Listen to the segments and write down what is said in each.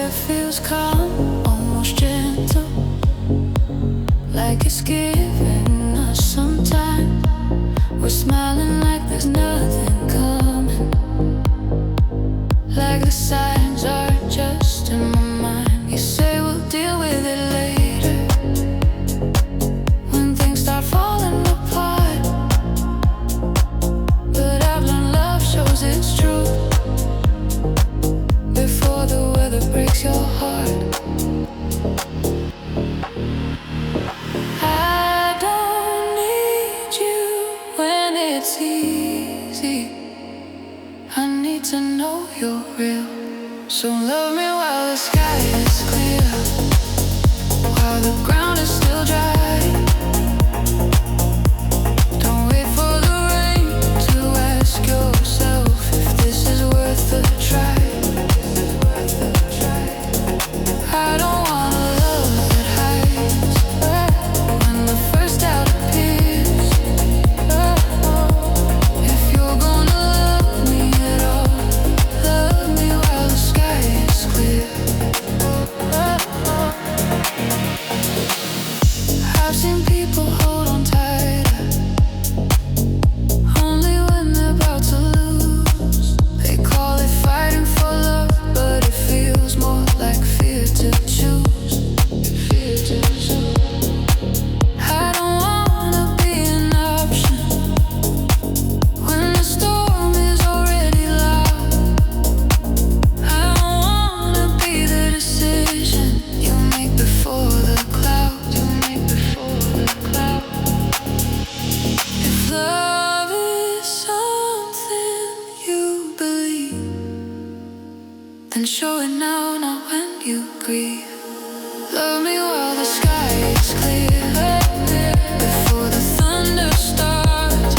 that feels calm, almost gentle, like it's giving us some time. We're smiling like there's nothing coming, like the signs are just in my mind. You say we'll deal with it later, when things start falling apart. But I've learned love shows its truth before the weather breaks your heart. I don't need you when it's easy. I need to know you're real. So love me while the sky is clear, while the ground is still dry. Don't wait for the rain to ask yourself if this is worth a try. I don't want a love that hides when the first doubt appears. If you're gonna love me at all, love me while the sky is clear. I've seen people hold on tighter only when they're about to lose. They call it fighting for love, but it feels more like fear to choose. I don't wanna be an option when the storm is already loud. I don't wanna be the decision you make before the clouds. If love is something you believe, then show it now, not when you grieve. Love me while the sky is clear, before the thunder starts,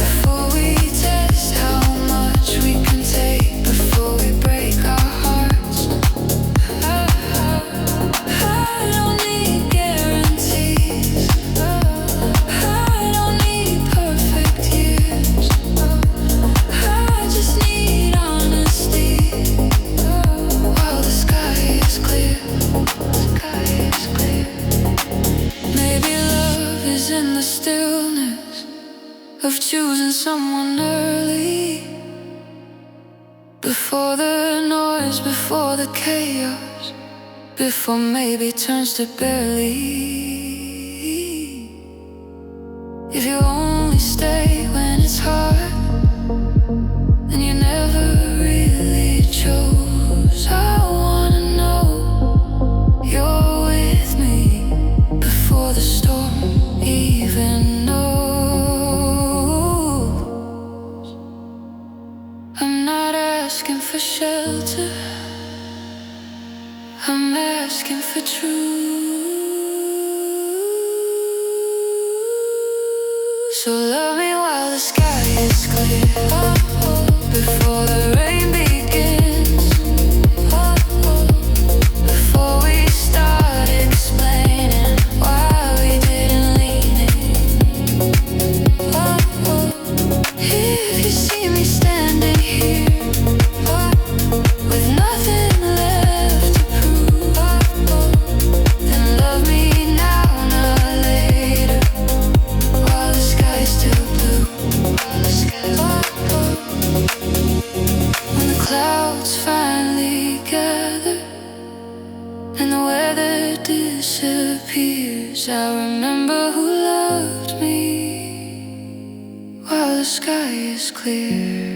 before we test how much we can take, before we break our hearts. I don't need guarantees, I don't need perfect years. I just need honesty while the sky is clear. Maybe love is in the stillness of choosing someone early, before the noise, before the chaos, before maybe it turns to barely. If you only stay when it's hard, then you never really chose. I wanna know you're with me before the storm even knows. I'm not asking for shelter, I'm asking for truth. So love me while the sky is clear, before the rain begins, before we start explaining why we didn't lean in. If you see me standing here with nothing left to prove, then love me now, not later, while the sky's still blue. When the clouds finally gather and the weather disappears, I remember who loved me while the sky is clear.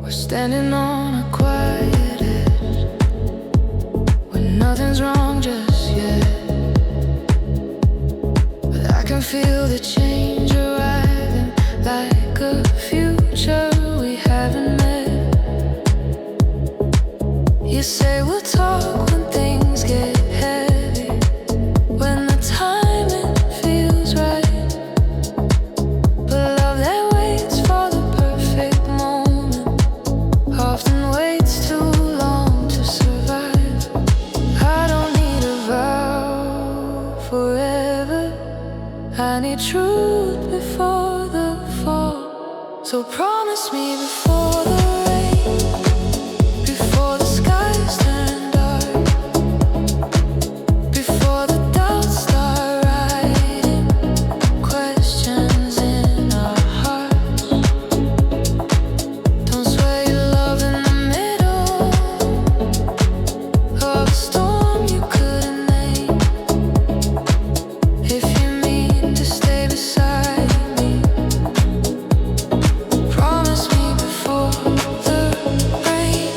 We're standing on a quiet edge, when nothing's wrong just yet. But I can feel the change arriving, like a future we haven't met. You say we'll talk when things get heavy, when the timing feels right. But love that I need truth before the fall. So promise me before the rain, before the skies turn dark, before the doubts start writing questions in our hearts. Don't swear your love in the middle of a storm you couldn't name. If you mean to stay beside me, promise me before the rain.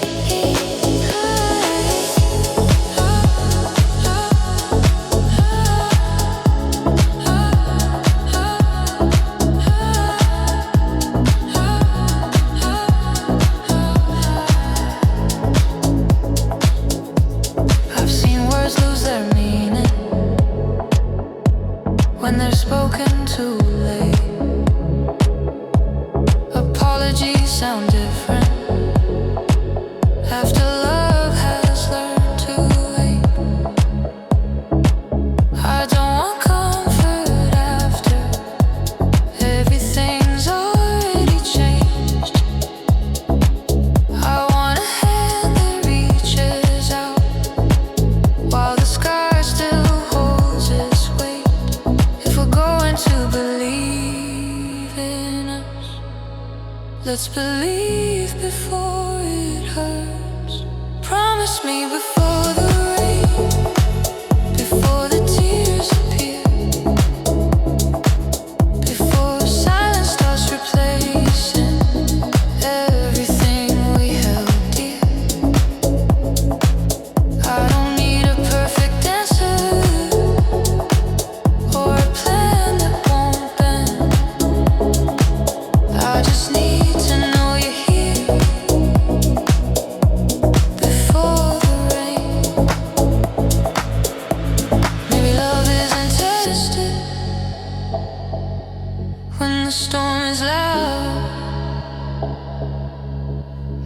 I've seen words lose their meaning when they're spoken too late. Apologies sound different after love has learned to wait. I don't want comfort after everything's already changed. I want a hand that reaches out while the sky still holds its weight. If we're going to believe in us, let's believe before it hurts. Promise me before the rain, before the tears appear, before silence starts replacing everything we held dear. I don't need a perfect answer or a plan that won't bend. I just need to know you're here before the rain. Maybe love isn't tested when the storm is loud.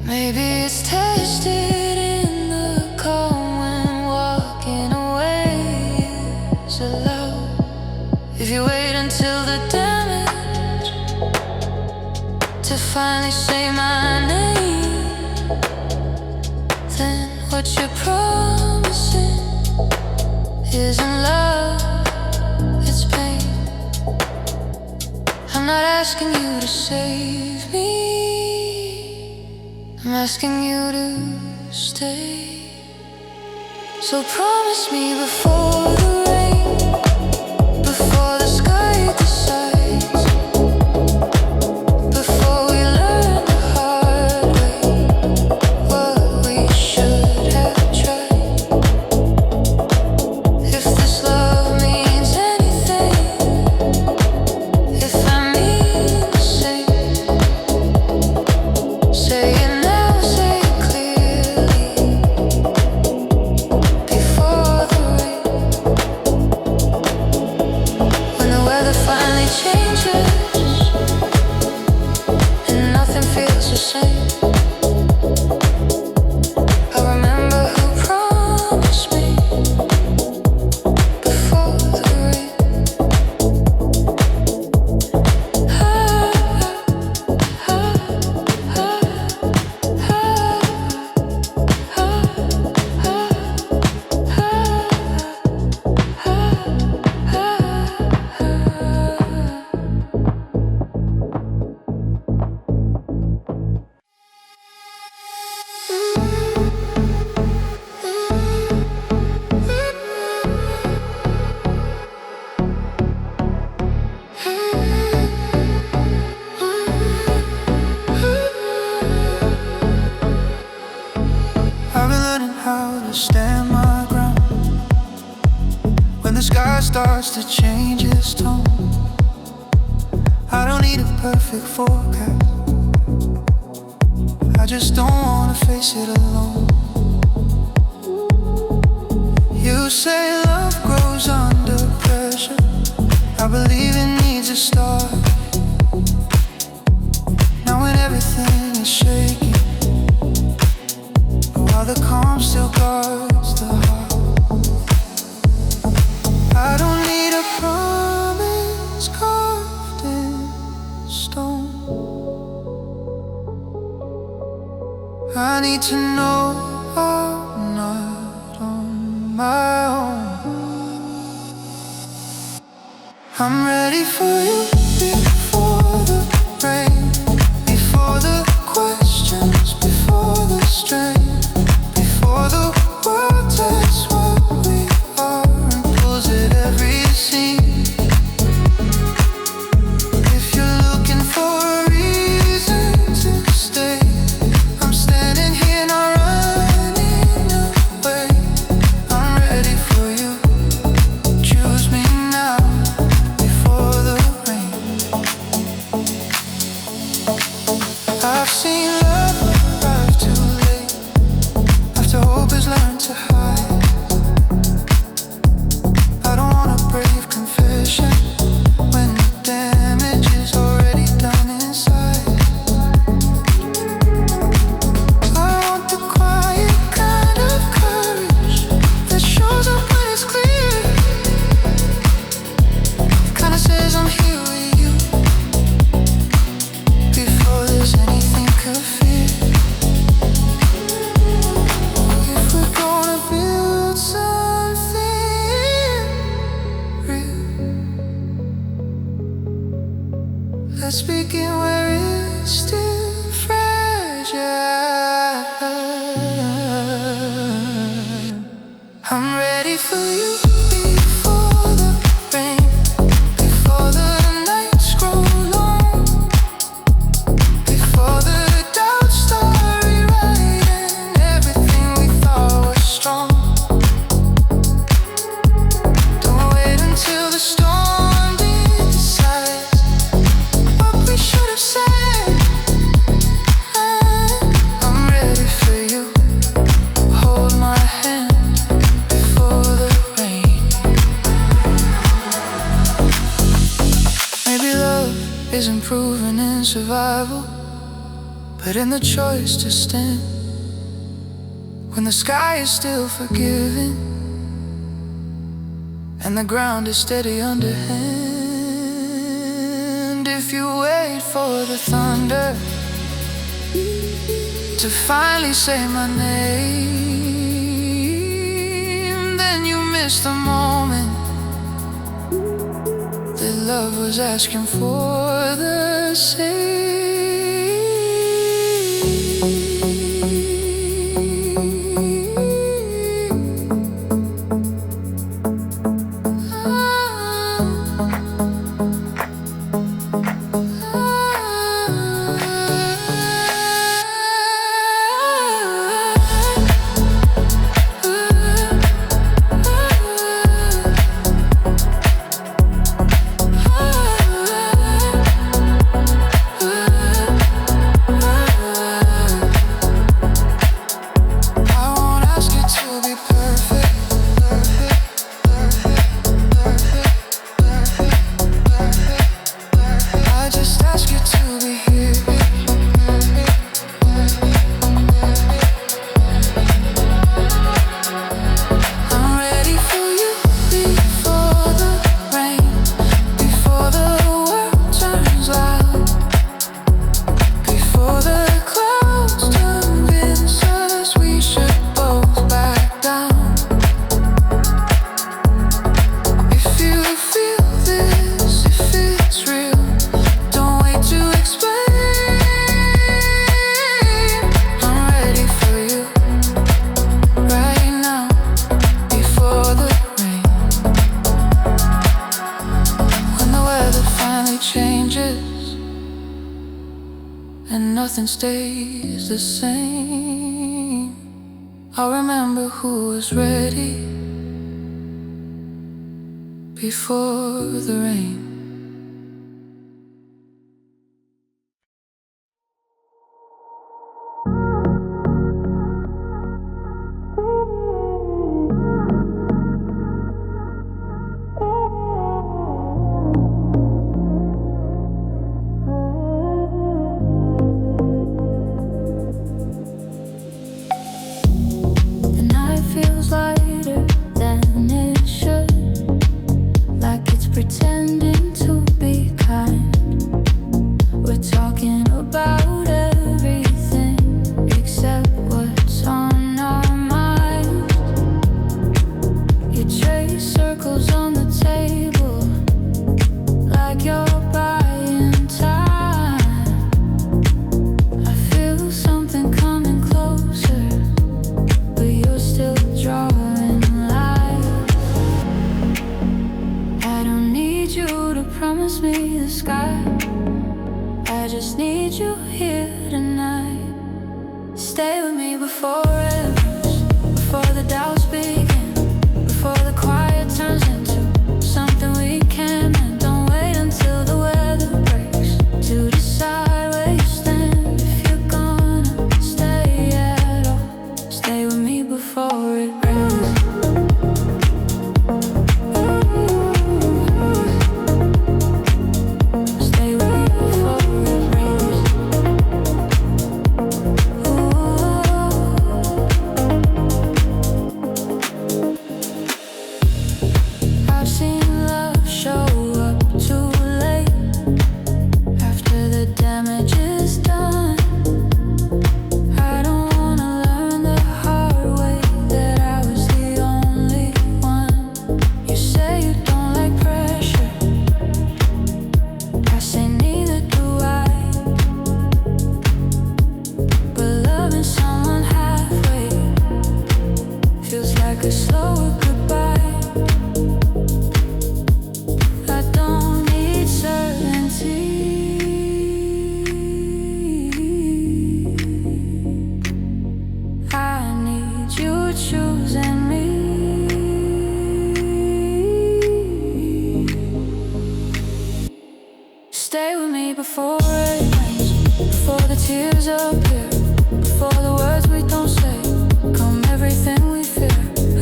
Maybe it's tested in the calm when walking away is allowed. If you wait until the damage to finally say my name, then what you're promising isn't love, it's pain. I'm not asking you to save me, I'm asking you to stay. So promise me before the rain, before the sky decides, before we learn the hard way what we should have tried. If this love means anything, if I mean the same, say it now, say it clearly before the rain. When the weather finally changes and nothing feels the same, I remember who promised me before the rain. I've been learning how to stand my ground when the sky starts to change its tone. I don't need a perfect forecast, I just don't wanna face it alone. You say love grows under pressure, I believe it needs a start. Now when everything is shaking, but while the calm still guards the heart, I don't need a promise, need to know I'm not on my own. I'm ready for you before the rain, before the questions, before the strain, before the world takes what we are and pulls at every seam. If you're looking for a reason to stay, I'm standing here not running away. I'm ready for you. Choose me now before the rain. I've seen love arrive too late, after hope has learned to hide. I don't want a brave confession when the damage is already done inside. I want the quiet kind of courage that shows up when it's clear, kinda says I'm here with you before there's anything to fear. If we're gonna build something real, let's begin where it's still fragile. I'm ready for you before the rain, before the nights grow long, before the doubts start rewriting everything we thought was strong. Don't wait until the storm decides what we should have said. I'm ready for you. Hold my hand before the rain. Maybe love isn't proven in survival, but in the choice to stand when the sky is still forgiving and the ground is steady underhand. If you wait for the thunder to finally say my name, then you miss the moment that love was asking for the same. And nothing stays the same. I'll remember who was ready before the rain. The night feels lighter than it should, like it's pretending to be kind. We're talking about everything except what you to promise me the sky. I just need you here tonight. Stay with me before rivers, before the doubts begin, before the quiet turns into something we can. And don't wait until the weather breaks to decide where you stand. If you're gonna stay at all, stay with me before it rains. Stay with me before it rains. I've seen love show up too late after the damage is done. I don't wanna learn the hard way that I was the only one. You say you don't like pressure, I say neither do I. But loving someone halfway feels like a slower goodbye. I don't need certainty, I need you choosing me. Stay with me before it rains, before the tears appear, before the words we don't say come everything we fear.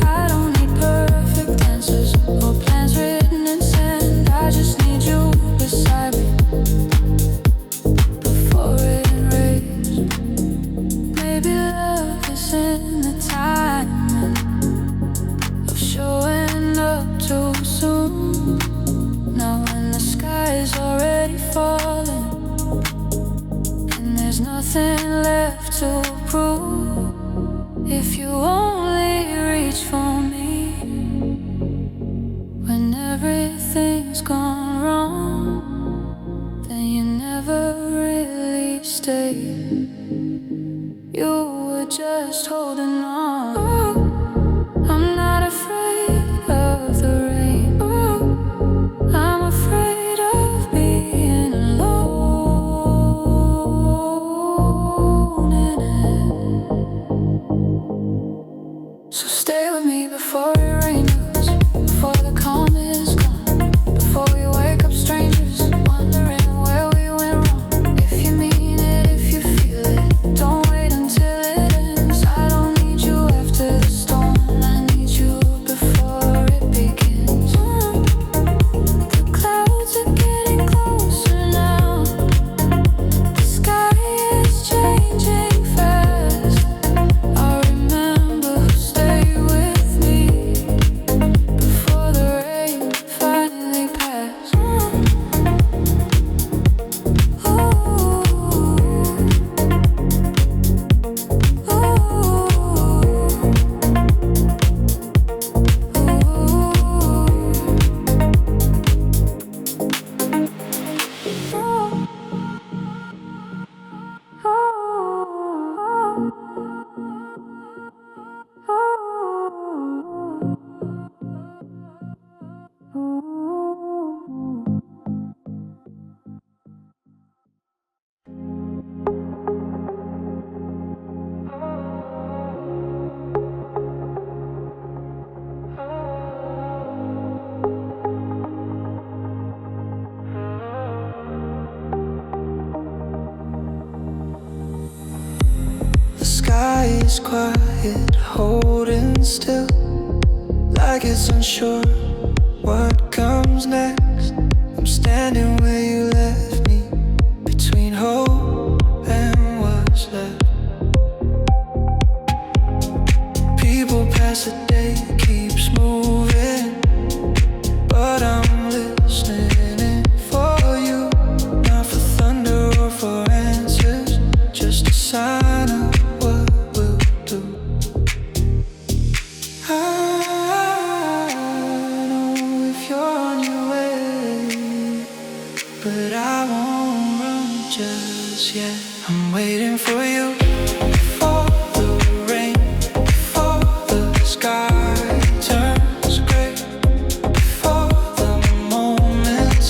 I don't need perfect answers or plans written in sand. I just need you beside me before it rains. Maybe love is in the timing of showing up too soon. Now when the sky is already falling and there's nothing left to prove. If you only reach for me when everything's gone wrong, then you never really stayed. You were just holding on. Ooh, I'm not afraid of the rain. Ooh, I'm afraid of being alone in it. So stay with me before it rains, before the calm is gone, before we wake up strangers, wondering where we went wrong. If you mean it, if you feel it, don't wait until it ends. I don't need you after the storm, I need you before it begins. The clouds are getting closer now, the sky is changing fast. I remember who stayed with me before the rain finally passed. The sky is quiet, holding still, like it's unsure what comes next. I'm standing where you left me, between hope and what's left. People pass, the day keeps moving, but I'm listening for you, not for thunder or for answers, just a sign of what we'll do. I know if you're on your way, but I won't run just yet. I'm waiting for you. Before the rain, before the sky turns gray, before the moments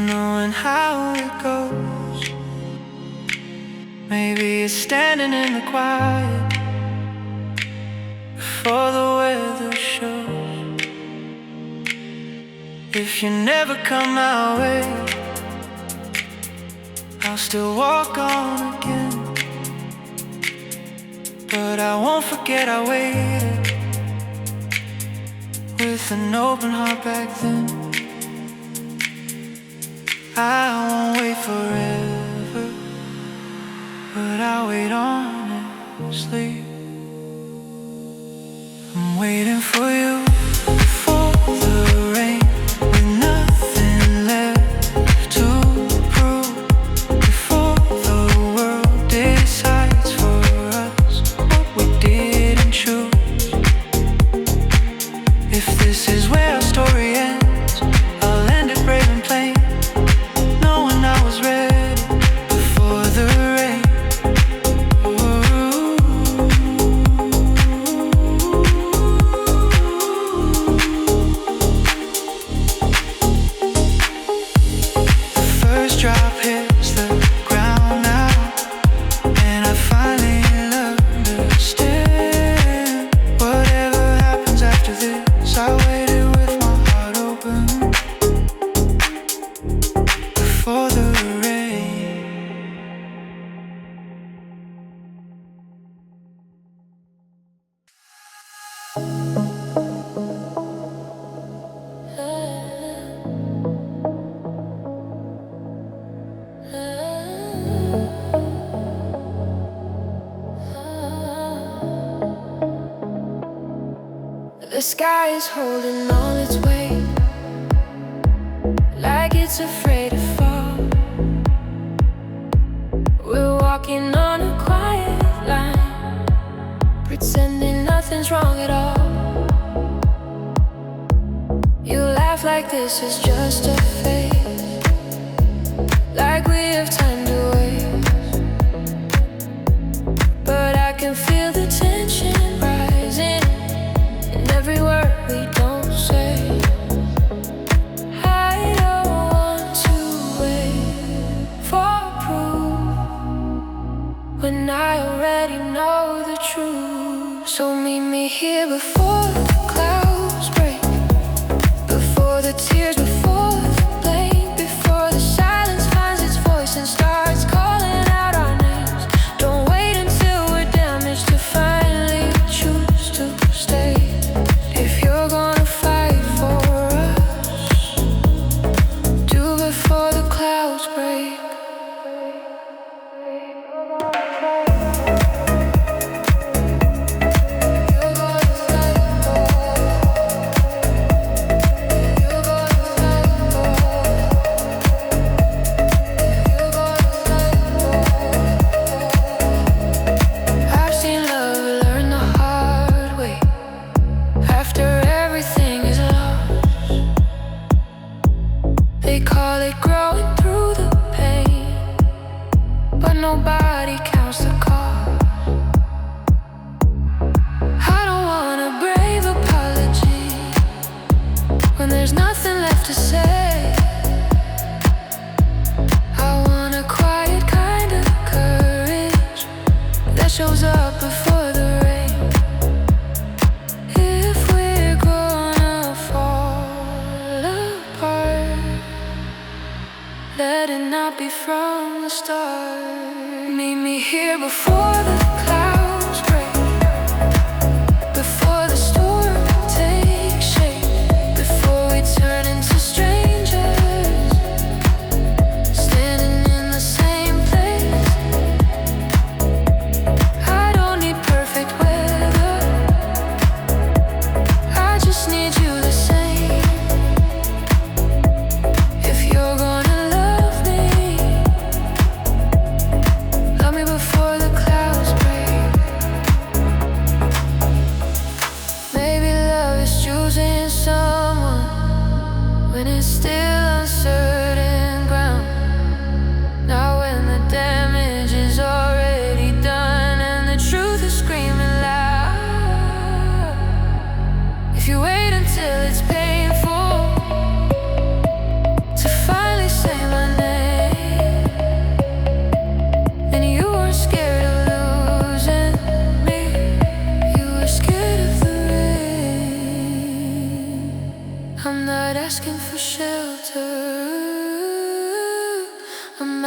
knowing how it goes. Maybe it's standing in the quiet before the weather shows. If you never come my way, I'll still walk on again. But I won't forget I waited with an open heart back then. I won't wait forever, but I'll wait honestly. I'm waiting for you before the rain, with nothing left to prove, before the world decides for us what we didn't choose. If this is where our story ends, I'll end it brave and plain, knowing I was ready before the rain. Drop hits the ground now, and I finally understand. Whatever happens after this, I waited with my heart open before the rain. The sky is holding all its weight, like it's afraid to fall. We're walking on a quiet line, pretending nothing's wrong at all. You laugh like this is just a phase, like we have time to waste. But I can feel the tension rising in every word we don't say. I don't want to wait for proof when I already know the truth. So meet me here before the clouds break, before the tears, before the blame, before the silence finds its voice and starts calling out our names. Don't wait until we're damaged to finally choose to stay. If you're gonna fight for us, do before the clouds break. I've seen love learn the hard way after everything is lost. They call it growing through the pain, but nobody counts the cost. I don't want a brave apology when there's nothing left to say. I want a quiet kind of courage that shows up before the rain. If we're gonna fall apart, let it not be from the start. Meet me here before the clouds break, before the storm takes shape, before we turn into strangers, standing in the same place. I don't need perfect weather, I just need you the same. If you're gonna love me before the clouds break.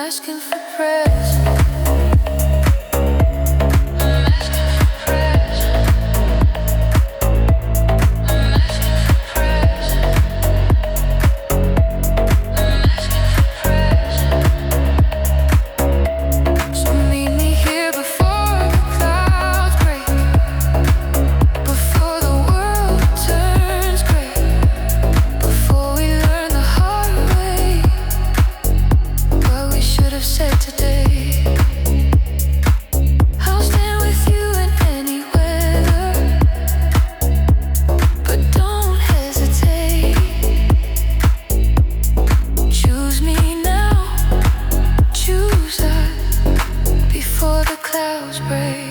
asking for prayers. I'm asking for prayers. I'm asking for prayers. I'm asking for prayers. So meet me here before the clouds break, before the world turns gray, before we learn the hard way what we should have said today. I'll stand with you in any weather, but don't hesitate. Choose me now, choose us before the clouds break.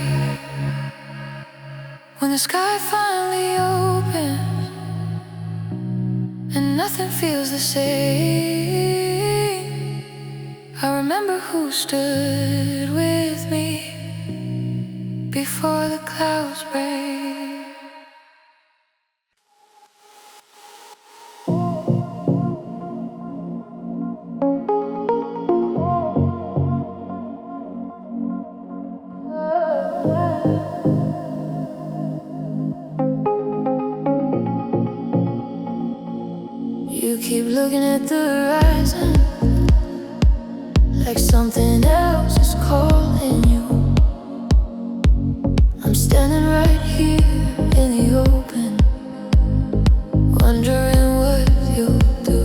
When the sky finally opens and nothing feels the same, I remember who stood with me before the clouds break. You keep looking at the horizon like something else is calling you. I'm standing right here in the open, wondering what you'll do.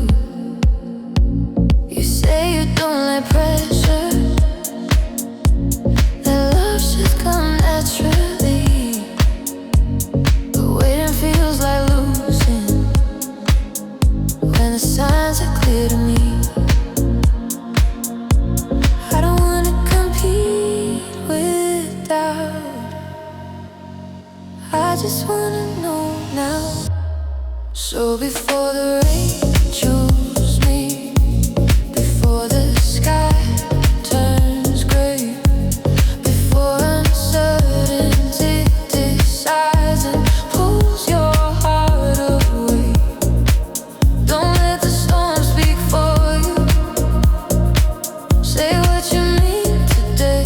You say you don't like pressure, that love should come naturally, but waiting feels like losing when the signs are clear to me. I don't wanna compete with doubt, I just wanna know now. So before the rain choose me, before the sky turns gray, before uncertainty decides and pulls your heart away, don't let the storm speak for you. Say what you mean today.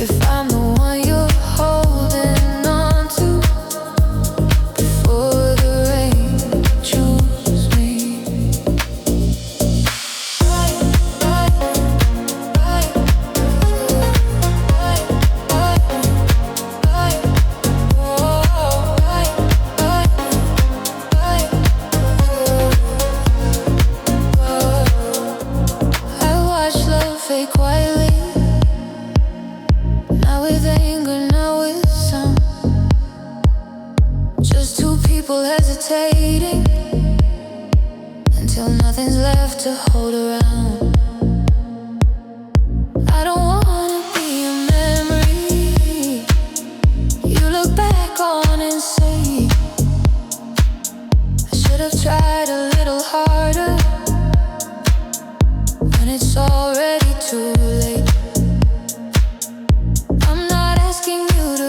If I'm the one you're holding on to, before the rain choose me. I watch love fade quietly, not with anger, not with some. Just two people hesitating until nothing's left to hold around. I don't wanna be a memory you look back on and say, I should have tried a little harder, when it's already too late. I'm not asking you to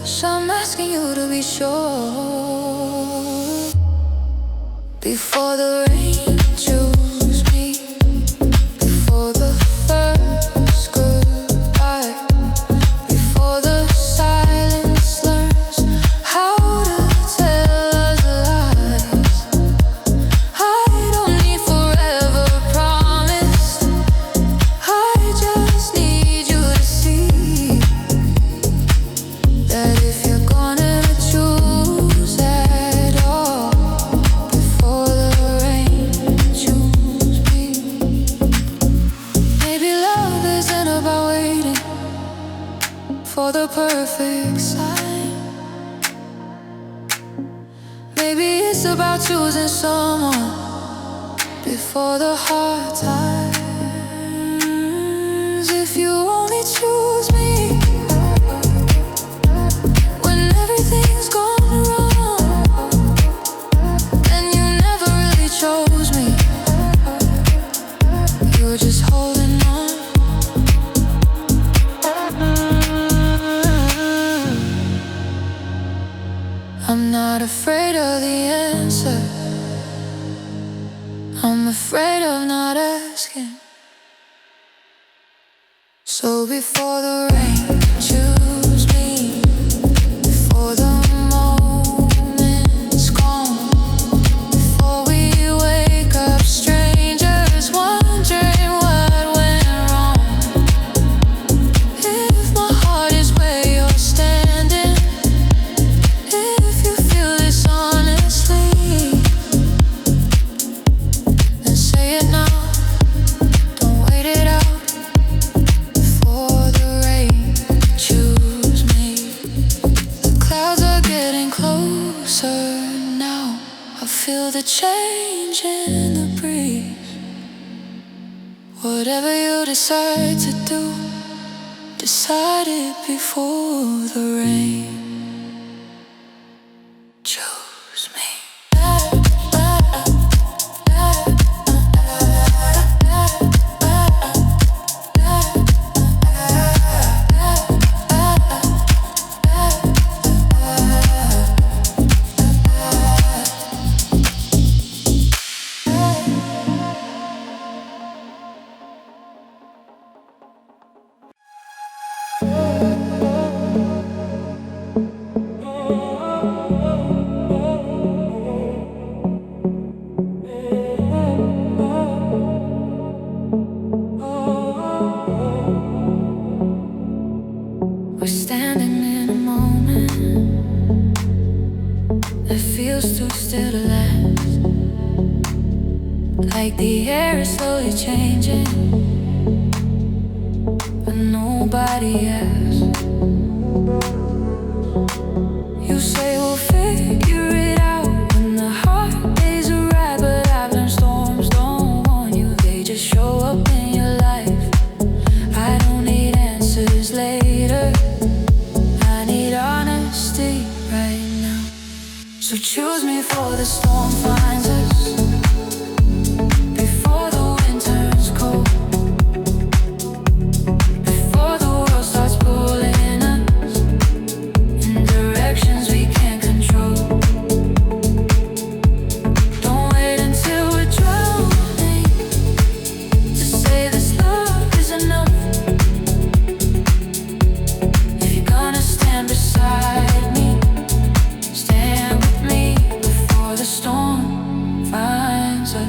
rush, I'm asking you to be sure. Before the rain choose me, before the first goodbye, before the silence learns how to tell us lies. I don't need forever promise, I just need you to see that if you're gonna choose at all, before the rain choose me. Maybe love isn't about waiting for the perfect sign. Maybe it's about choosing someone before the hard times. If you only choose me when everything's gone wrong, then you never really chose me. You're just holding on. I'm not afraid of the answer, I'm afraid of not asking. So before the rain, choose me. Before the moment's gone, before we wake up strangers wondering what went wrong. If my heart is where you're standing, if you feel this honestly, then say it now. Don't wait it out. Before the rain, choose me. The clouds are getting closer now. I feel the change in the breeze. Whatever you decide to do, decide it before the rain. Choose me. We're standing in a moment that feels too still to last. Like the air is slowly changing, but nobody asks. You say we'll figure it out when the hard days arrive, but I've learned storms don't warn you, they just show up in your life. I don't need answers later, I need honesty right now. So choose me for the storm finds us, before the wind turns cold, before the world starts pulling us in directions we can't control. Don't wait until we're drowning to say this love is enough. If you're gonna stand beside me, stand with me before the storm finds us.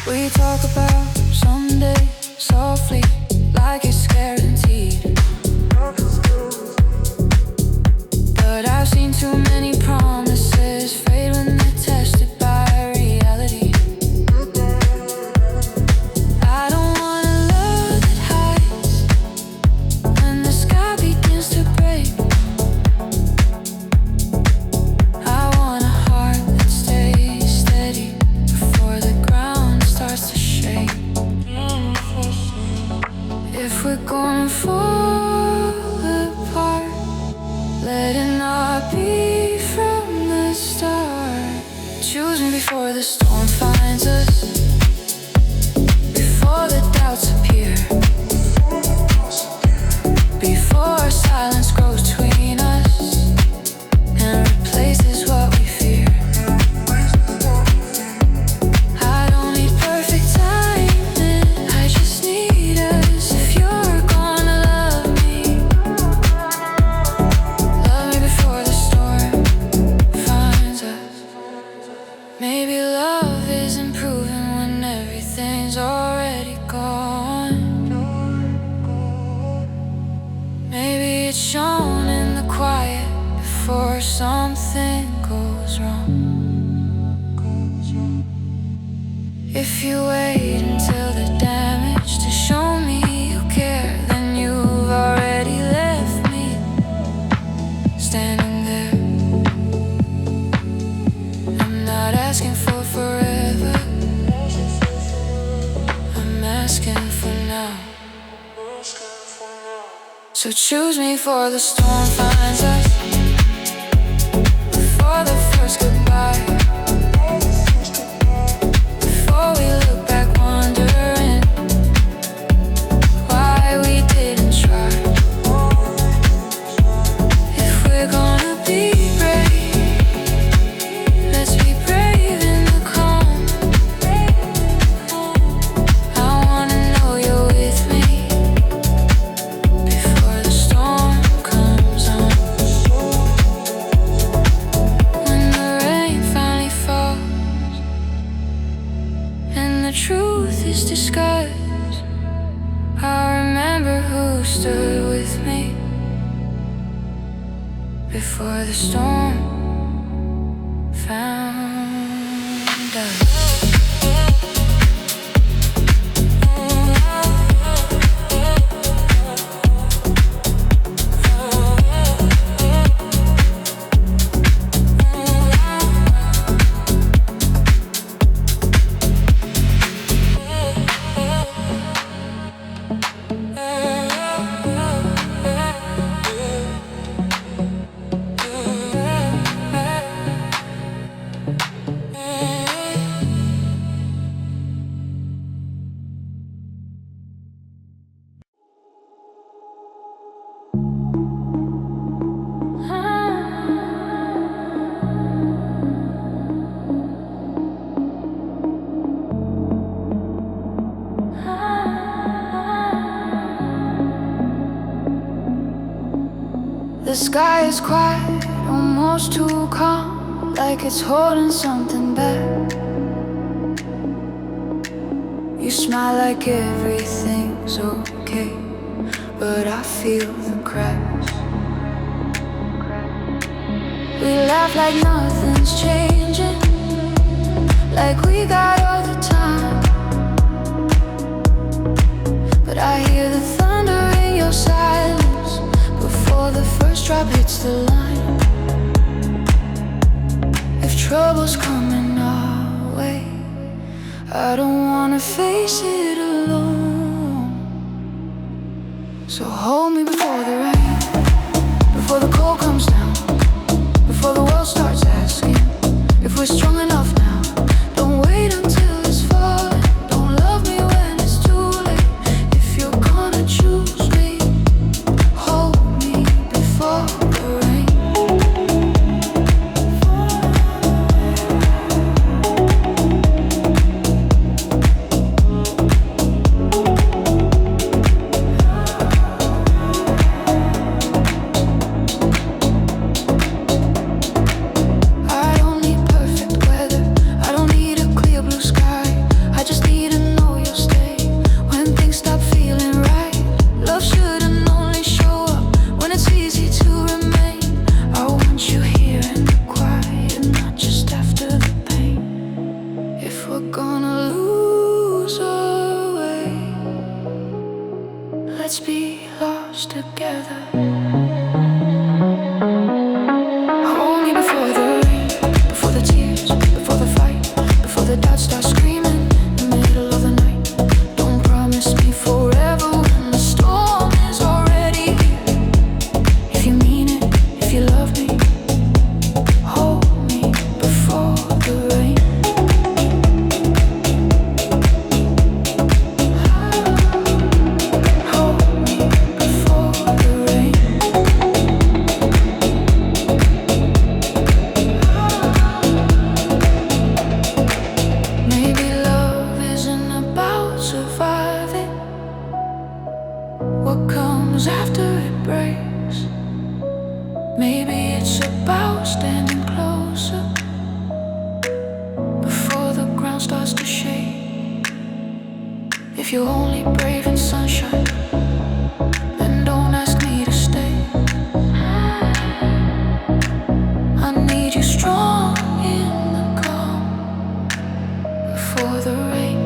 We talk about someday softly, like it's guaranteed. But I've seen too many promises fade when they're tested by reality. I don't want a love that hides when the sky begins to break. I want a heart that stays steady before the ground starts to shake. If we're gonna fall apart, let it not be from the start. Choose me before the storm finds us, before the doubts appear, before silence grows between us and replaces what we fear. I don't need perfect timing, I just need us. If you're gonna love me before the storm finds us. Maybe love isn't proven when everything's already gone. Maybe it's shown in the quiet before something goes wrong. If you wait until the damage to show me you care, then you've already left me standing there. I'm not asking for forever, I'm asking for now. So choose me for the storm finds us, before the first goodbye, before we look back wondering why we didn't try. If we're gonna be brave, let's be brave in the calm. please disguise. I remember who stood with me before the storm found us. The sky is quiet, almost too calm, like it's holding something back. You smile like everything's okay, but I feel the cracks. We laugh like nothing's changing, like we got all the time. But I hear the thunder in your silence before the first drop hits the line. If trouble's coming our way, I don't wanna face it alone. So hold me before the rain, before the cold comes down, before the world starts asking if we're strong enough now. Don't wait until it's falling. Don't love me when it's too late. If you're gonna choose me, hold me before the rain. I don't need perfect weather, I don't need a clear blue sky. I just need to know you'll stay when things stop feeling right. Love shouldn't only show up when it's easy to remain. I want you here in the quiet, not just after the pain. If we're gonna lose our way, let's be lost together. Hold me before the rain, before the tears, before the fight, before the doubts start screaming in the middle of the night. Don't promise me forever when the storm is already here. If you mean it, if you love me, hold me before the rain. Hold me before the rain. Maybe love isn't about surviving. What comes after it breaks? Maybe it's about standing closer before the ground starts to shake. If you're only brave in sunshine, then don't ask me to stay. I need you strong in the calm before the rain.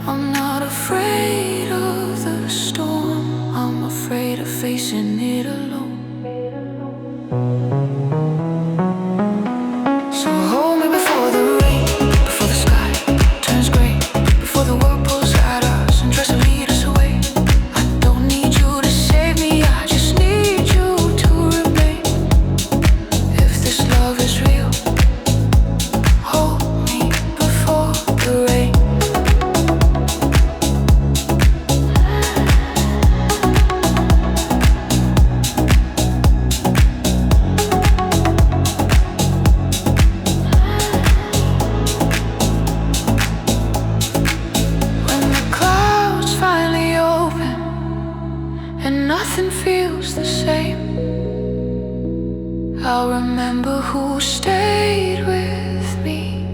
I'm not afraid of the storm, I'm afraid of facing it alone. So hold me before the rain, before the sky turns gray, before the world pulls at us and tries to lead us away. I don't need you to save me, I just need you to remain. If this love is real, hold me before the rain. When the clouds finally open and nothing feels the same, I'll remember who stayed with me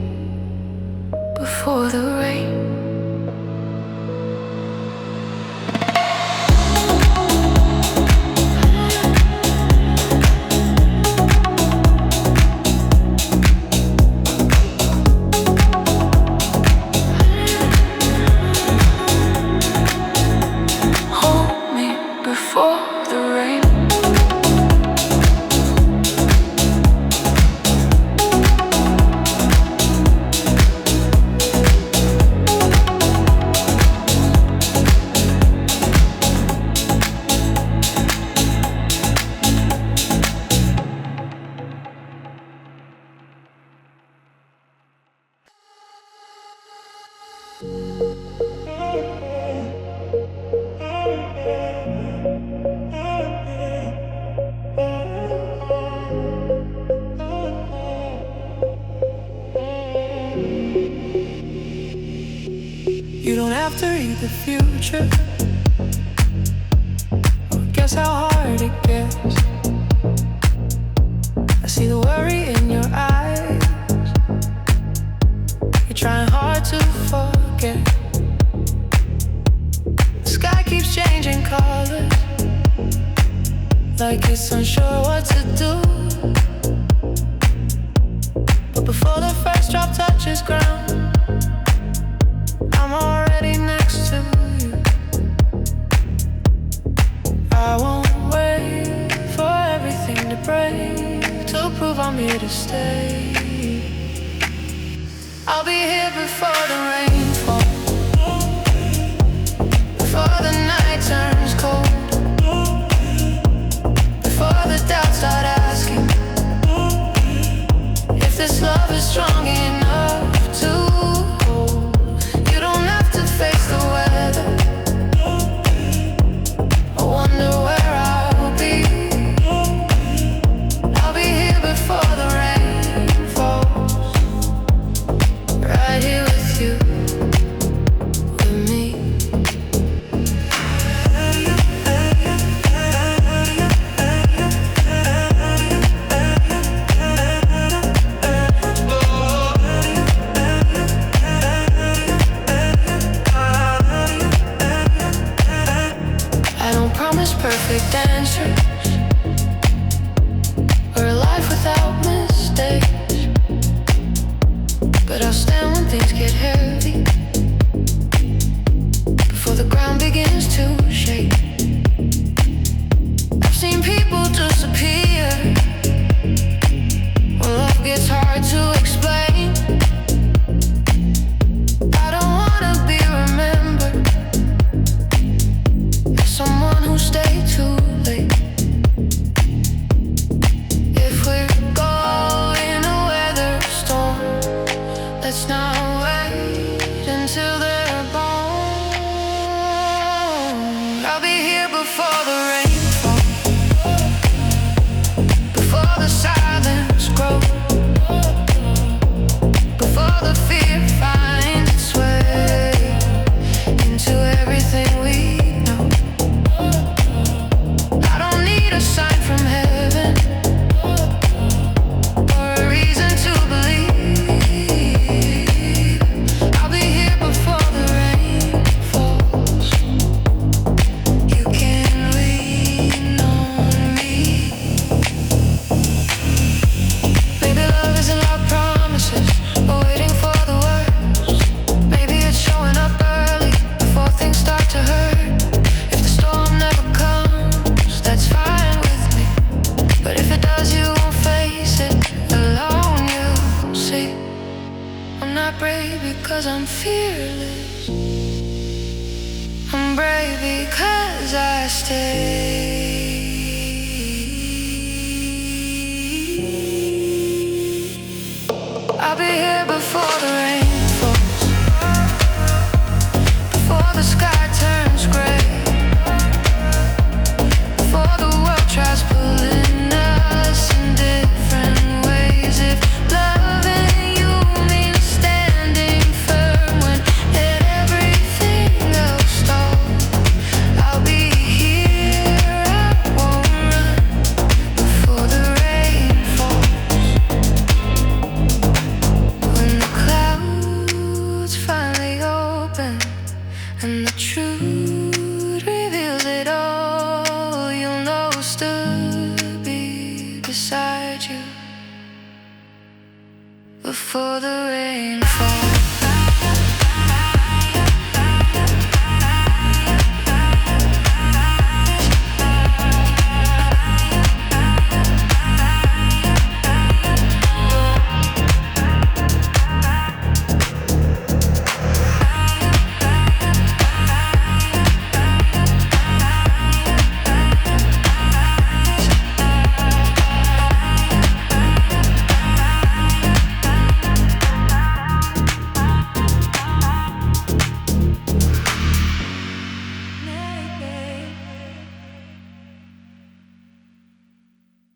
before the rain. Hold me before the rain. You don't have to read the future, or guess how hard it gets. I see the worry in your eyes. You're trying hard to forget. The sky keeps changing colors, like it's unsure what to do. But before the first drop touches ground, I'm already next to you. I won't wait for everything to break to prove I'm here to stay. I'll be here before the rain falls, before the night turns cold, before the doubts start asking if this love is strong enough to hold. You don't have to face the weather. I wonder where I'll be. I'll be here before the rain falls, right here with you, with me. I don't promise perfect answers or a life without mistakes, but I'll stand when things get heavy, before the ground begins to shake. I've seen people disappear when love gets hard to explain. I don't wanna be remembered as someone who stayed too late. If we're going to weather a storm, let's not wait until they're born. I'll be here before the rain falls, before the silence grows, before the fear finds its way into everything we know. I don't need a sign from heaven or a reason to believe. I'll be here before the rain falls. You can lean on me. Maybe love isn't like promises, but waiting for the worst. Maybe it's showing up early before things start to hurt. If the storm never comes, that's fine with me. But if it does, you won't face it alone, you'll see. I'm not brave because I'm fearless. I'm brave because I stay. I'll be here before the rain falls, before the sky turns gray, before the world tries pulling us in different ways. If loving you means standing firm when everything else stalls, I'll be here, I won't run before the rain falls. When the clouds before the rain falls.